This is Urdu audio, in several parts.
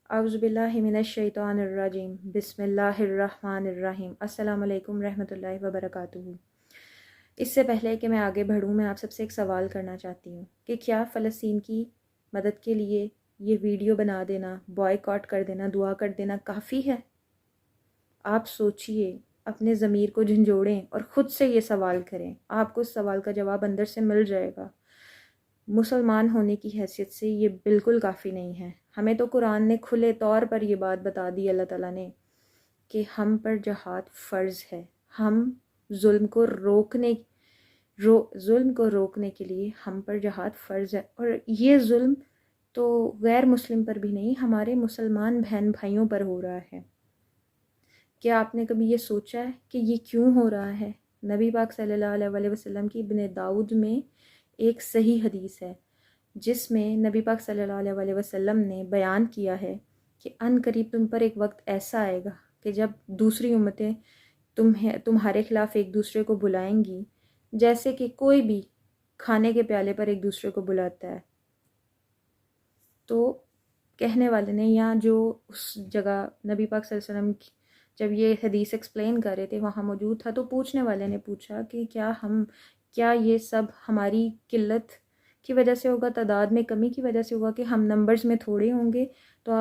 اعوذ باللہ من الشیطان الرجیم بسم اللہ الرحمن الرحیم السلام علیکم رحمۃ اللہ وبرکاتہ۔ اس سے پہلے کہ میں آگے بڑھوں، میں آپ سب سے ایک سوال کرنا چاہتی ہوں کہ کیا فلسطین کی مدد کے لیے یہ ویڈیو بنا دینا، بوائے کاٹ کر دینا، دعا کر دینا کافی ہے؟ آپ سوچئے، اپنے ضمیر کو جھنجھوڑیں اور خود سے یہ سوال کریں، آپ کو اس سوال کا جواب اندر سے مل جائے گا۔ مسلمان ہونے کی حیثیت سے یہ بالکل کافی نہیں ہے۔ ہمیں تو قرآن نے کھلے طور پر یہ بات بتا دی، اللہ تعالیٰ نے، کہ ہم پر جہاد فرض ہے۔ ہم ظلم کو روکنے کے لیے ہم پر جہاد فرض ہے، اور یہ ظلم تو غیر مسلم پر بھی نہیں، ہمارے مسلمان بہن بھائیوں پر ہو رہا ہے۔ کیا آپ نے کبھی یہ سوچا ہے کہ یہ کیوں ہو رہا ہے؟ نبی پاک صلی اللہ علیہ وسلم کی ابن داؤد میں ایک صحیح حدیث ہے جس میں نبی پاک صلی اللہ علیہ وسلم نے بیان کیا ہے کہ ان قریب تم پر ایک وقت ایسا آئے گا کہ جب دوسری امتیں تمہارے خلاف ایک دوسرے کو بلائیں گی، جیسے کہ کوئی بھی کھانے کے پیالے پر ایک دوسرے کو بلاتا ہے۔ تو کہنے والے نے، یا جو اس جگہ نبی پاک صلی اللہ علیہ وسلم جب یہ حدیث ایکسپلین کر رہے تھے وہاں موجود تھا، تو پوچھنے والے نے پوچھا کہ کیا یہ سب ہماری قلت کی وجہ سے ہوگا، تعداد میں کمی کی وجہ سے ہوگا، کہ ہم نمبرز میں تھوڑے ہوں گے؟ تو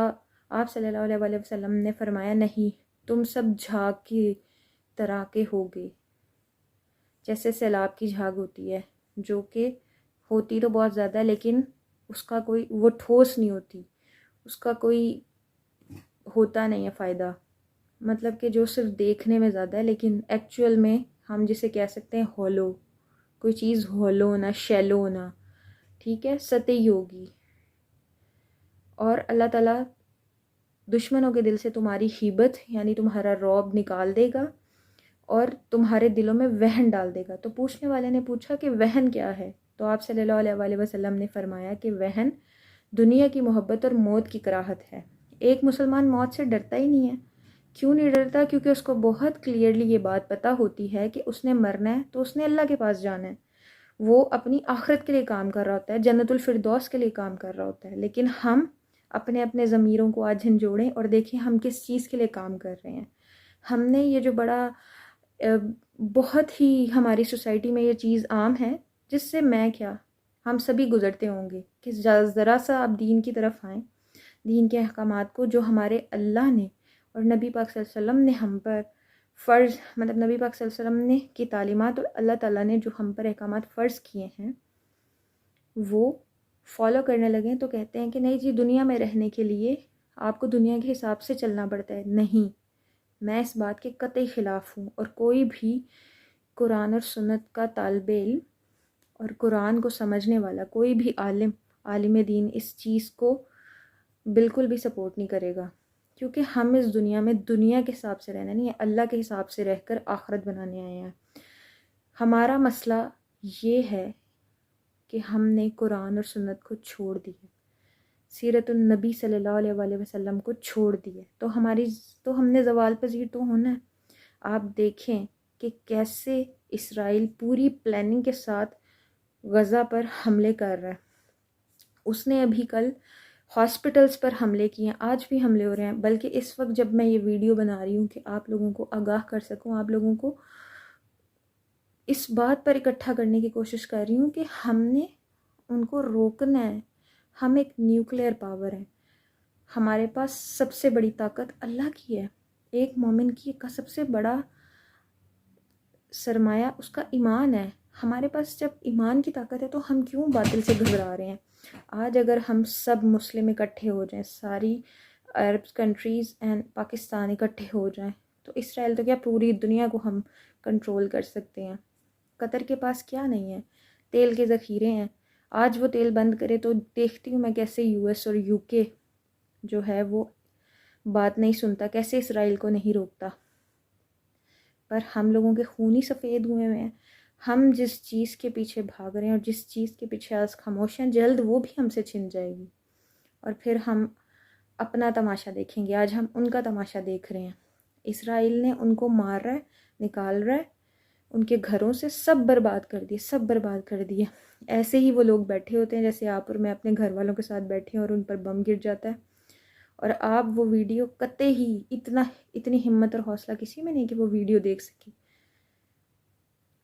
آپ صلی اللہ علیہ وسلم نے فرمایا، نہیں، تم سب جھاگ کی طرح کے ہوگے، جیسے سیلاب کی جھاگ ہوتی ہے، جو کہ ہوتی تو بہت زیادہ ہے لیکن اس کا کوئی وہ ٹھوس نہیں ہوتی، اس کا کوئی ہوتا نہیں ہے فائدہ، مطلب کہ جو صرف دیکھنے میں زیادہ ہے لیکن ایکچول میں ہم جسے کہہ سکتے ہیں ہولو، کوئی چیز ہولو ہونا، شیلو ہونا، ٹھیک ہے، سطحی ہوگی۔ اور اللہ تعالیٰ دشمنوں کے دل سے تمہاری ہیبت یعنی تمہارا رعب نکال دے گا اور تمہارے دلوں میں وہن ڈال دے گا۔ تو پوچھنے والے نے پوچھا کہ وہن کیا ہے؟ تو آپ صلی اللہ علیہ وسلم نے فرمایا کہ وہن دنیا کی محبت اور موت کی کراہت ہے۔ ایک مسلمان موت سے ڈرتا ہی نہیں ہے۔ کیوں نہیں ڈرتا؟ کیونکہ اس کو بہت کلیئرلی یہ بات پتہ ہوتی ہے کہ اس نے مرنا ہے تو اس نے اللہ کے پاس جانا ہے، وہ اپنی آخرت کے لیے کام کر رہا ہوتا ہے، جنت الفردوس کے لیے کام کر رہا ہوتا ہے۔ لیکن ہم اپنے ضمیروں کو آج جھنجھوڑیں اور دیکھیں ہم کس چیز کے لیے کام کر رہے ہیں۔ ہم نے یہ جو بڑا بہت ہی ہماری سوسائٹی میں یہ چیز عام ہے، جس سے میں کیا ہم سبھی گزرتے ہوں گے، کہ ذرا سا آپ دین کی طرف آئیں، دین کے احکامات کو جو ہمارے اللہ نے اور نبی پاک صلی اللہ علیہ وسلم نے ہم پر فرض، مطلب نبی پاک صلی اللہ علیہ وسلم نے کی تعلیمات اور اللہ تعالیٰ نے جو ہم پر احکامات فرض کیے ہیں وہ فالو کرنے لگیں، تو کہتے ہیں کہ نہیں جی، دنیا میں رہنے کے لیے آپ کو دنیا کے حساب سے چلنا پڑتا ہے۔ نہیں، میں اس بات کے قطعی خلاف ہوں، اور کوئی بھی قرآن اور سنت کا طالب علم اور قرآن کو سمجھنے والا کوئی بھی عالم دین اس چیز کو بالکل بھی سپورٹ نہیں کرے گا، کیونکہ ہم اس دنیا میں دنیا کے حساب سے رہنا نہیں ہے، اللہ کے حساب سے رہ کر آخرت بنانے آئے ہیں۔ ہمارا مسئلہ یہ ہے کہ ہم نے قرآن اور سنت کو چھوڑ دیا، سیرت النبی صلی اللہ علیہ وسلم کو چھوڑ دیا، تو ہم نے زوال پذیر تو ہونا ہے۔ آپ دیکھیں کہ کیسے اسرائیل پوری پلاننگ کے ساتھ غزہ پر حملے کر رہا ہے۔ اس نے ابھی کل ہاسپٹلز پر حملے کیے ہیں، آج بھی حملے ہو رہے ہیں، بلکہ اس وقت جب میں یہ ویڈیو بنا رہی ہوں کہ آپ لوگوں کو آگاہ کر سکوں، آپ لوگوں کو اس بات پر اکٹھا کرنے کی کوشش کر رہی ہوں کہ ہم نے ان کو روکنا ہے۔ ہم ایک نیوکلیئر پاور ہیں، ہمارے پاس سب سے بڑی طاقت اللہ کی ہے۔ ایک مومن کی کا سب سے بڑا سرمایہ اس کا ایمان ہے۔ ہمارے پاس جب ایمان کی طاقت ہے تو ہم کیوں باطل سے گھبرا رہے ہیں؟ آج اگر ہم سب مسلم اکٹھے ہو جائیں، ساری عرب کنٹریز اینڈ پاکستان اکٹھے ہو جائیں، تو اسرائیل تو کیا پوری دنیا کو ہم کنٹرول کر سکتے ہیں۔ قطر کے پاس کیا نہیں ہے؟ تیل کے ذخیرے ہیں۔ آج وہ تیل بند کرے تو دیکھتی ہوں میں کیسے یو ایس اور یو کے جو ہے وہ بات نہیں سنتا، کیسے اسرائیل کو نہیں روکتا۔ پر ہم لوگوں کے خون ہی سفید ہوئے ہیں۔ ہم جس چیز کے پیچھے بھاگ رہے ہیں اور جس چیز کے پیچھے آج خاموش ہیں، جلد وہ بھی ہم سے چھن جائے گی، اور پھر ہم اپنا تماشا دیکھیں گے۔ آج ہم ان کا تماشا دیکھ رہے ہیں۔ اسرائیل نے ان کو مار رہا ہے، نکال رہا ہے، ان کے گھروں سے سب برباد کر دیے، سب برباد کر دیے۔ ایسے ہی وہ لوگ بیٹھے ہوتے ہیں جیسے آپ اور میں اپنے گھر والوں کے ساتھ بیٹھے ہیں اور ان پر بم گر جاتا ہے، اور آپ وہ ویڈیو قطعی ہی اتنی ہمت اور حوصلہ کسی میں نہیں کہ وہ ویڈیو دیکھ سکے،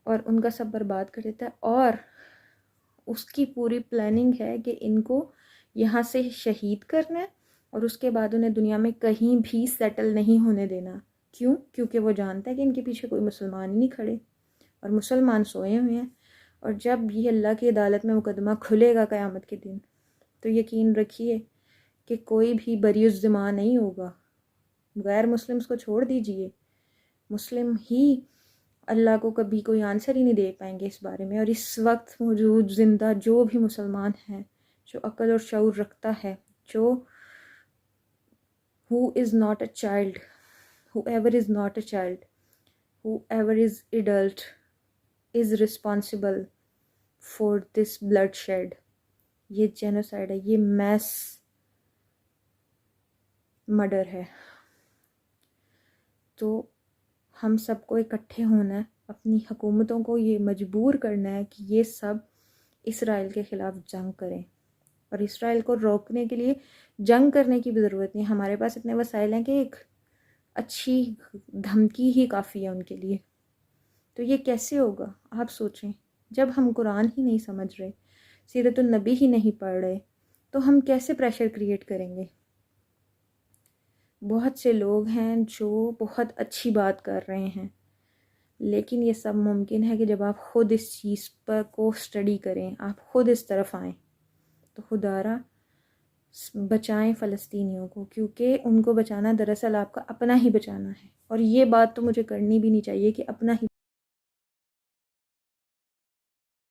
اور ان کا سب برباد کر دیتا ہے. اور اس کی پوری پلاننگ ہے کہ ان کو یہاں سے شہید کرنا ہے اور اس کے بعد انہیں دنیا میں کہیں بھی سیٹل نہیں ہونے دینا. کیوں؟ کیونکہ وہ جانتا ہے کہ ان کے پیچھے کوئی مسلمان ہی نہیں کھڑے اور مسلمان سوئے ہوئے ہیں. اور جب یہ اللہ کی عدالت میں مقدمہ کھلے گا قیامت کے دن، تو یقین رکھیے کہ کوئی بھی بری الذمہ نہیں ہوگا. غیر مسلمس کو چھوڑ دیجئے، مسلم ہی اللہ کو کبھی کوئی آنسر ہی نہیں دے پائیں گے اس بارے میں. اور اس وقت موجود زندہ جو بھی مسلمان ہیں، جو عقل اور شعور رکھتا ہے، جو who is not a child, whoever is not a child, whoever is adult is responsible for this bloodshed. یہ جینوسائیڈ ہے، یہ میس مرڈر ہے. تو ہم سب کو اکٹھے ہونا ہے، اپنی حکومتوں کو یہ مجبور کرنا ہے کہ یہ سب اسرائیل کے خلاف جنگ کریں. اور اسرائیل کو روکنے کے لیے جنگ کرنے کی بھی ضرورت نہیں، ہمارے پاس اتنے وسائل ہیں کہ ایک اچھی دھمکی ہی کافی ہے ان کے لیے. تو یہ کیسے ہوگا آپ سوچیں، جب ہم قرآن ہی نہیں سمجھ رہے، سیرت النبی ہی نہیں پڑھ رہے، تو ہم کیسے پریشر کریٹ کریں گے؟ بہت سے لوگ ہیں جو بہت اچھی بات کر رہے ہیں، لیکن یہ سب ممکن ہے کہ جب آپ خود اس چیز پر کو اسٹڈی کریں، آپ خود اس طرف آئیں، تو خدا را بچائیں فلسطینیوں کو، کیونکہ ان کو بچانا دراصل آپ کا اپنا ہی بچانا ہے. اور یہ بات تو مجھے کرنی بھی نہیں چاہیے کہ اپنا ہی